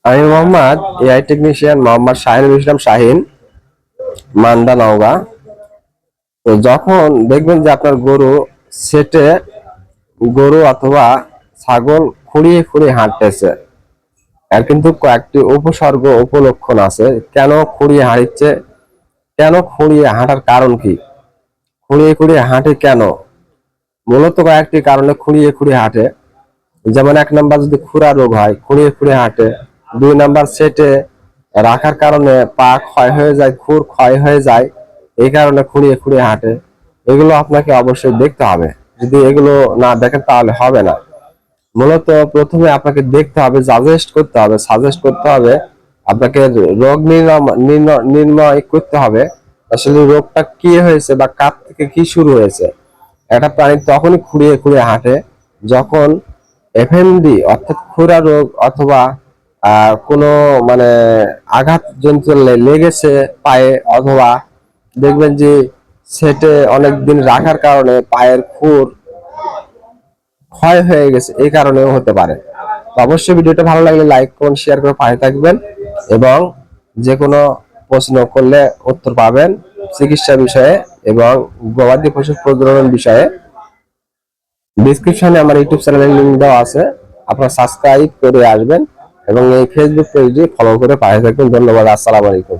আমি Mohammad AI technician Mohammad Shahinul ইসলাম শাহিন, মান্দা নওগাঁ। তো যখন দেখবেন যে আপনার সেটে গরু অথবা ছাগল খুঁড়িয়ে খুঁড়িয়ে হাঁটতেছে, এর কিন্তু কয়েকটি উপসর্গ উপলক্ষণ আছে। কেন খুঁড়িয়ে হাঁটছে, কেন খুঁড়িয়ে হাঁটার কারণ কি, খুঁড়িয়ে খুঁড়িয়ে হাঁটে কেন? মূলত কয়েকটি কারণে খুঁড়িয়ে খুঁড়িয়ে হাঁটে। যেমন 1 নাম্বার যদি খুরা রোগ হয়, খুঁড়িয়ে খুঁড়িয়ে হাঁটে। 2 নাম্বার সেটে রাখার কারণে পা ক্ষয় হয়ে যায়, খুর ক্ষয় হয়ে যায়, এই কারণে খুঁড়িয়ে খুঁড়িয়ে হাঁটে। এগুলো আপনাকে অবশ্যই দেখতে হবে। যদি এগুলো না দেখেন তাহলে হবে না। মূলত প্রথমে আপনাকে দেখতে হবে, সাজেস্ট করতে হবে আপনাকে, রোগ নির্ণয় করতে হবে আসলে রোগটা কি হয়েছে বা কার থেকে কি শুরু হয়েছে। একটা প্রাণী তখনই খুঁড়িয়ে খুঁড়িয়ে হাঁটে যখন এফএমডি অর্থাৎ খুরা রোগ অথবা কোনো মানে আঘাত জনিত লেগেছে পায়ে, অথবা দেখবেন যে সেটে অনেকদিন রাখার কারণে পায়ের খুর ক্ষয় হয়ে গেছে, এই কারণেও হতে পারে। তো অবশ্যই ভিডিওটা ভালো লাগলে লাইক করুন, শেয়ার করে পাশে থাকবেন এবং যে কোনো প্রশ্ন করলে উত্তর পাবেন চিকিৎসা বিষয়ে এবং গবাদি পশু প্রজনন বিষয়ে। ডিসক্রিপশনে আমার ইউটিউব চ্যানেলের লিংক দেওয়া আছে, আপনারা সাবস্ক্রাইব করে আসবেন এবং এই ফেসবুক পেজটি ফলো করে পাশে থাকবেন। ধন্যবাদ। আসসালামু আলাইকুম।